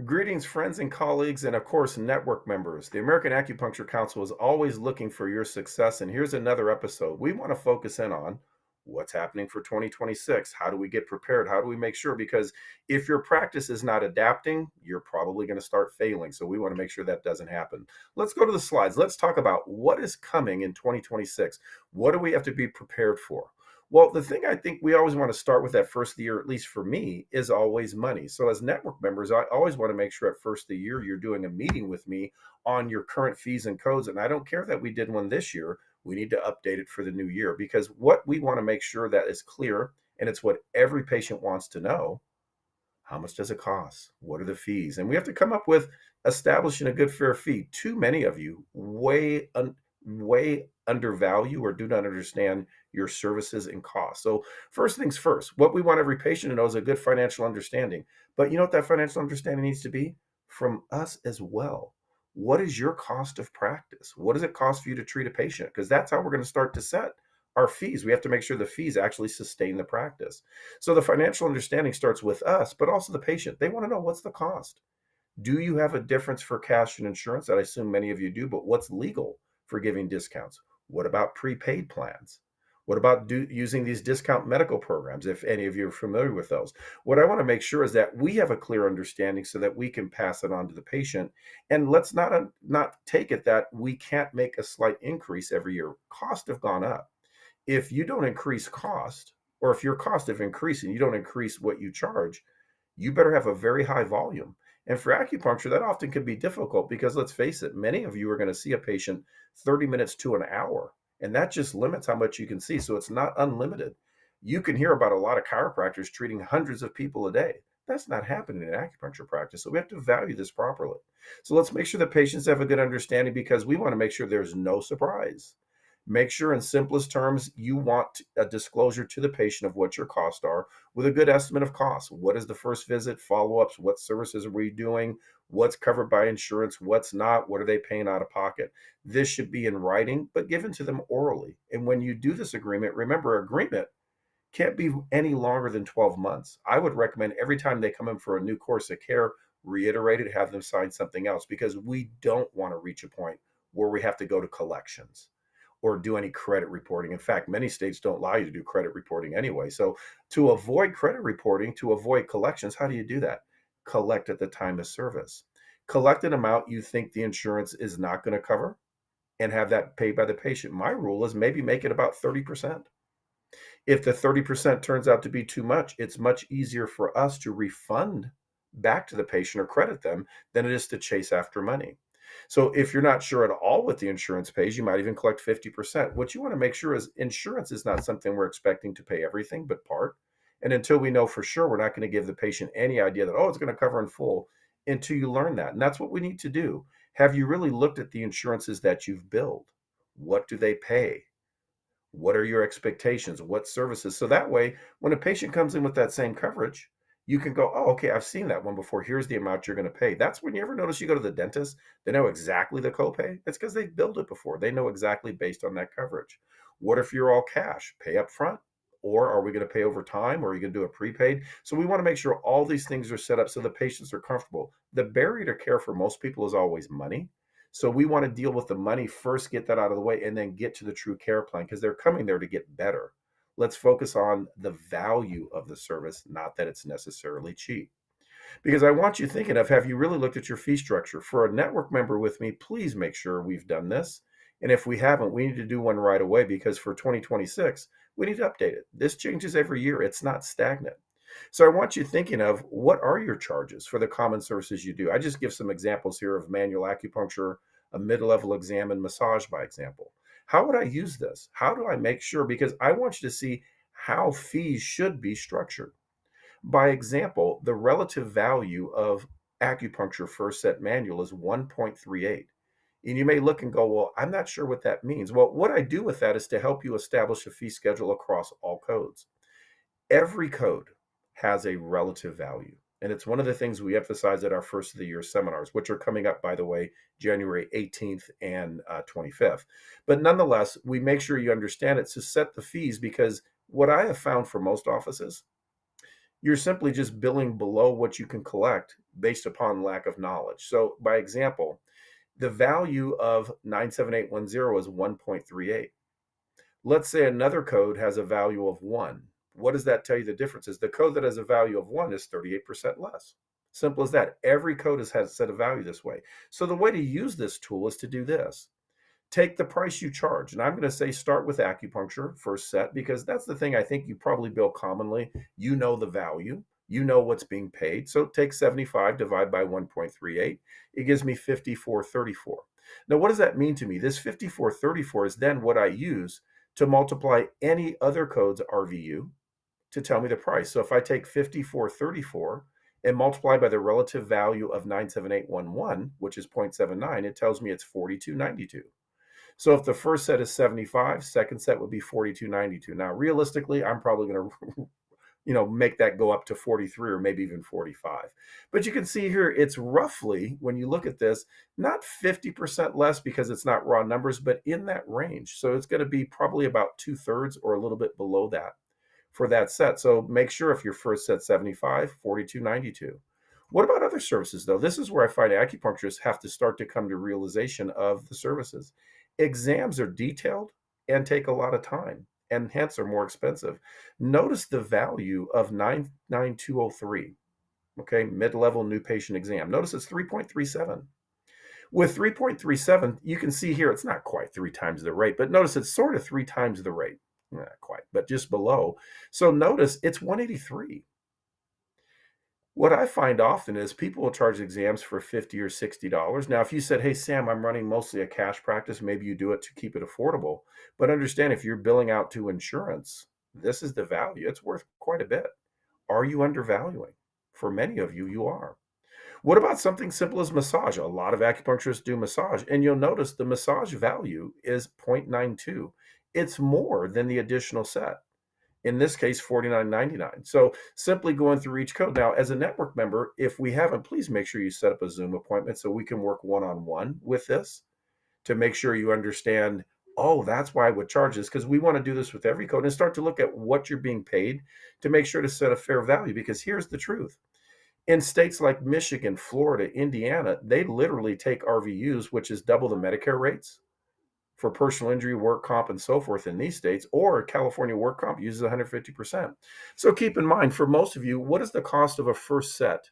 Greetings, friends and colleagues, and of course, network members. The American Acupuncture Council is always looking for your success. And here's another episode. We want to focus in on what's happening for 2026. How do we get prepared? How do we make sure? Because if your practice is not adapting, you're probably going to start failing. So we want to make sure that doesn't happen. Let's go to the slides. Let's talk about what is coming in 2026. What do we have to be prepared for? Well, the thing I think we always want to start with that first of the year, at least for me, is always money. So, as network members, I always want to make sure at first of the year you're doing a meeting with me on your current fees and codes. And I don't care that we did one this year, we need to update it for the new year because what we want to make sure that is clear, and it's what every patient wants to know: how much does it cost? What are the fees? And we have to come up with establishing a good fair fee. Too many of you way undervalue or do not understand your services and costs. So first things first, what we want every patient to know is a good financial understanding. But you know what that financial understanding needs to be? From us as well. What is your cost of practice? What does it cost for you to treat a patient? Because that's how we're going to start to set our fees. We have to make sure the fees actually sustain the practice. So the financial understanding starts with us, but also the patient. They want to know, what's the cost? Do you have a difference for cash and insurance? That I assume many of you do, but what's legal for giving discounts? What about prepaid plans? What about using these discount medical programs, if any of you are familiar with those? What I want to make sure is that we have a clear understanding so that we can pass it on to the patient. And let's not take it that we can't make a slight increase every year. Costs have gone up. If you don't increase cost, or if your cost have increased and you don't increase what you charge, you better have a very high volume. And for acupuncture, that often can be difficult because let's face it, many of you are going to see a patient 30 minutes to an hour, and that just limits how much you can see. So it's not unlimited. You can hear about a lot of chiropractors treating hundreds of people a day. That's not happening in acupuncture practice. So we have to value this properly. So let's make sure the patients have a good understanding because we want to make sure there's no surprise. Make sure, in simplest terms, you want a disclosure to the patient of what your costs are with a good estimate of costs. What is the first visit, follow ups? What services are we doing? What's covered by insurance? What's not? What are they paying out of pocket? This should be in writing, but given to them orally. And when you do this agreement, remember, agreement can't be any longer than 12 months. I would recommend every time they come in for a new course of care, reiterate it, have them sign something else because we don't want to reach a point where we have to go to collections or do any credit reporting. In fact, many states don't allow you to do credit reporting anyway. So, to avoid credit reporting, to avoid collections, how do you do that? Collect at the time of service. Collect an amount you think the insurance is not going to cover and have that paid by the patient. My rule is maybe make it about 30%. If the 30% turns out to be too much, it's much easier for us to refund back to the patient or credit them than it is to chase after money. So if you're not sure at all what the insurance pays, you might even collect 50%. What you want to make sure is insurance is not something we're expecting to pay everything but part. And until we know for sure, we're not going to give the patient any idea that, oh, it's going to cover in full until you learn that. And that's what we need to do. Have you really looked at the insurances that you've billed? What do they pay? What are your expectations? What services? So that way, when a patient comes in with that same coverage, you can go, oh, okay, I've seen that one before. Here's the amount you're going to pay. That's when you ever notice you go to the dentist, they know exactly the copay. It's because they've billed it before. They know exactly based on that coverage. What if you're all cash? Pay up front? Or are we going to pay over time? Or are you going to do a prepaid? So we want to make sure all these things are set up so the patients are comfortable. The barrier to care for most people is always money. So we want to deal with the money first, get that out of the way, and then get to the true care plan because they're coming there to get better. Let's focus on the value of the service, not that it's necessarily cheap. Because I want you thinking of, have you really looked at your fee structure? For a network member with me, please make sure we've done this. And if we haven't, we need to do one right away because for 2026, we need to update it. This changes every year, it's not stagnant. So I want you thinking of, what are your charges for the common services you do? I just give some examples here of manual acupuncture, a mid-level exam, and massage by example. How would I use this? How do I make sure? Because I want you to see how fees should be structured. By example, the relative value of acupuncture first set manual is 1.38. And you may look and go, well, I'm not sure what that means. Well, what I do with that is to help you establish a fee schedule across all codes. Every code has a relative value. And it's one of the things we emphasize at our first of the year seminars, which are coming up, by the way, January 18th and 25th. But nonetheless, we make sure you understand it to set the fees because what I have found for most offices, You're simply just billing below what you can collect based upon lack of knowledge. So, by example, the value of 97810 is 1.38. Let's say another code has a value of 1. What does that tell you the difference is? The code that has a value of 1 is 38% less. Simple as that. Every code has set a value this way. So the way to use this tool is to do this. Take the price you charge. And I'm going to say start with acupuncture first set, because that's the thing I think you probably bill commonly. You know the value, you know what's being paid. So take 75, divide by 1.38. It gives me 54.34. Now, what does that mean to me? This 54.34 is then what I use to multiply any other code's RVU to tell me the price. So if I take 54.34 and multiply by the relative value of 97811, which is 0.79, it tells me it's 42.92. So if the first set is 75, second set would be 42.92. Now, realistically, I'm probably going to make that go up to 43 or maybe even 45. But you can see here, it's roughly, when you look at this, not 50% less because it's not raw numbers, but in that range. So it's going to be probably about 2/3 or a little bit below that for that set. So make sure if your first set 75, 42.92. What about other services though? This is where I find acupuncturists have to start to come to realization of the services. Exams are detailed and take a lot of time and hence are more expensive. Notice the value of 99203, okay, mid-level new patient exam. Notice it's 3.37. With 3.37, you can see here it's not quite 3 times the rate, but notice it's sort of 3 times the rate. Not quite, but just below. So notice it's 183. What I find often is people will charge exams for $50 or $60. Now, if you said, hey, Sam, I'm running mostly a cash practice, maybe you do it to keep it affordable. But understand if you're billing out to insurance, this is the value. It's worth quite a bit. Are you undervaluing? For many of you, you are. What about something simple as massage? A lot of acupuncturists do massage, and you'll notice the massage value is 0.92. It's more than the additional set. In this case, $49.99. So simply going through each code. Now, as a network member, if we haven't, please make sure you set up a Zoom appointment so we can work one-on-one with this to make sure you understand, oh, that's why I would charge this, because we want to do this with every code and start to look at what you're being paid to make sure to set a fair value. Because here's the truth. In states like Michigan, Florida, Indiana, they literally take RVUs, which is double the Medicare rates for personal injury, work comp, and so forth in these states, or California work comp uses 150%. So keep in mind, for most of you, what is the cost of a first set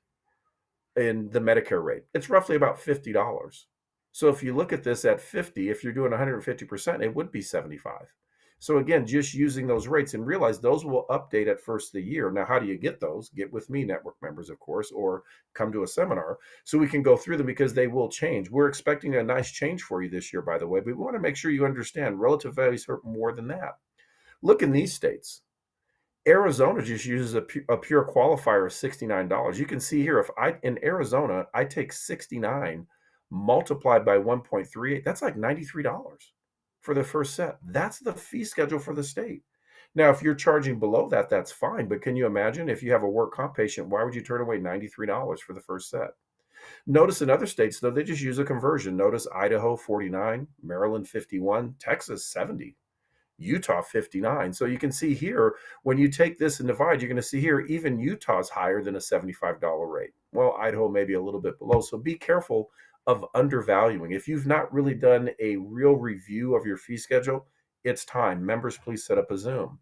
in the Medicare rate? It's roughly about $50. So if you look at this at 50, if you're doing 150%, it would be 75. So again, just using those rates and realize those will update at first of the year. Now, how do you get those? Get with me, network members, of course, or come to a seminar so we can go through them because they will change. We're expecting a nice change for you this year, by the way, but we want to make sure you understand relative values hurt more than that. Look in these states. Arizona just uses a pure qualifier of $69. You can see here, if in Arizona, I take 69 multiplied by 1.38, that's like $93 for the first set. That's the fee schedule for the state. Now, if you're charging below that, that's fine. But can you imagine if you have a work comp patient, why would you turn away $93 for the first set? Notice in other states, though, they just use a conversion. Notice Idaho 49, Maryland 51, Texas 70, Utah 59. So you can see here, when you take this and divide, you're going to see here, even Utah's higher than a $75 rate. Well, Idaho may be a little bit below. So be careful of undervaluing. If you've not really done a real review of your fee schedule, it's time. Members, please set up a Zoom.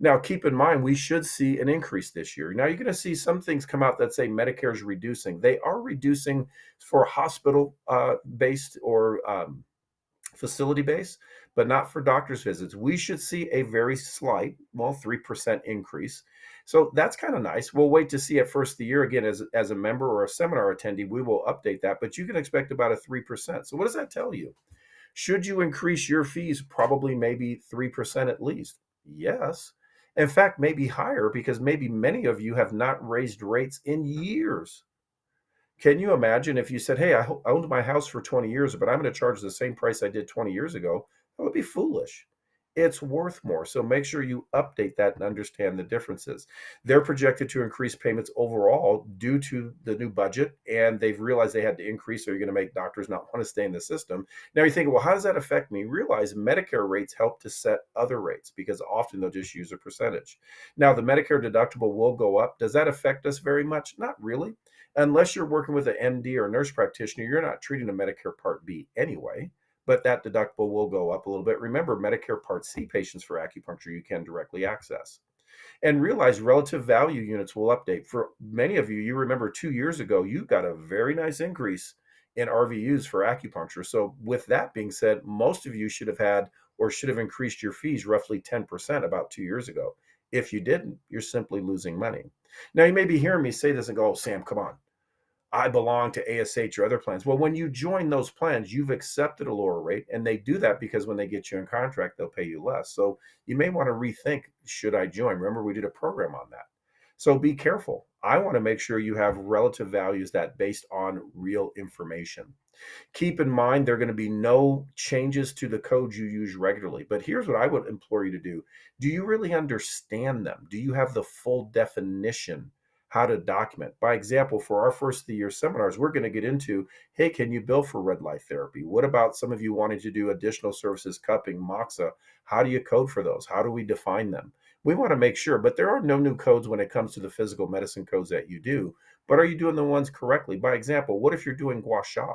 Now, keep in mind, we should see an increase this year. Now, you're going to see some things come out that say Medicare is reducing. They are reducing for hospital-based or facility-based, but not for doctor's visits. We should see a very slight, 3% increase. So that's kind of nice. We'll wait to see at first of the year. Again, as a member or a seminar attendee, we will update that, but you can expect about a 3%. So what does that tell you? Should you increase your fees? Probably maybe 3% at least. Yes. In fact, maybe higher, because maybe many of you have not raised rates in years. Can you imagine if you said, hey, I owned my house for 20 years, but I'm going to charge the same price I did 20 years ago? That would be foolish. it's worth more. So make sure you update that and understand the differences. They're projected to increase payments overall due to the new budget, and they've realized they had to increase, so you're going to make doctors not want to stay in the system. Now you're thinking, well, how does that affect me? Realize Medicare rates help to set other rates because often they'll just use a percentage. Now, the Medicare deductible will go up. Does that affect us very much? Not really. Unless you're working with an MD or a nurse practitioner, you're not treating a Medicare Part B anyway, but that deductible will go up a little bit. Remember, Medicare Part C patients for acupuncture you can directly access. And realize relative value units will update. For many of you, you remember 2 years ago, you got a very nice increase in RVUs for acupuncture. So, with that being said, most of you should have had or should have increased your fees roughly 10% about 2 years ago. If you didn't, you're simply losing money. Now, you may be hearing me say this and go, oh, Sam, come on. I belong to ASH or other plans. Well, when you join those plans, you've accepted a lower rate, and they do that because when they get you in contract, they'll pay you less. So you may want to rethink, should I join? Remember, we did a program on that. So be careful. I want to make sure you have relative values that based on real information. Keep in mind there are going to be no changes to the codes you use regularly. But here's what I would implore you to do. Do you really understand them? Do you have the full definition? How to document? By example, for our first of the year seminars, we're going to get into, hey, can you bill for red light therapy? What about some of you wanting to do additional services, cupping, moxa? How do you code for those? How do we define them? We want to make sure, but there are no new codes when it comes to the physical medicine codes that you do. But are you doing the ones correctly? By example, what if you're doing gua sha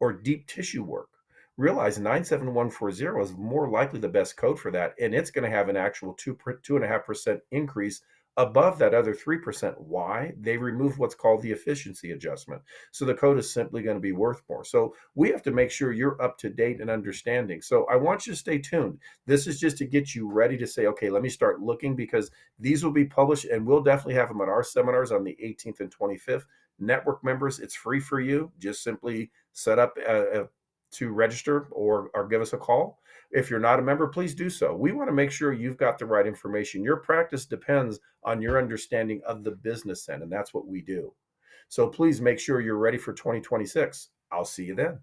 or deep tissue work? Realize 97140 is more likely the best code for that, and it's going to have an actual 2.5% increase above that other 3%. Why? They removed what's called the efficiency adjustment. So the code is simply going to be worth more. So we have to make sure you're up to date and understanding. So I want you to stay tuned. This is just to get you ready to say, okay, let me start looking, because these will be published, and we'll definitely have them at our seminars on the 18th and 25th. Network members, it's free for you. Just simply set up to register or give us a call. If you're not a member, please do so. We want to make sure you've got the right information. Your practice depends on your understanding of the business end, and that's what we do. So please make sure you're ready for 2026. I'll see you then.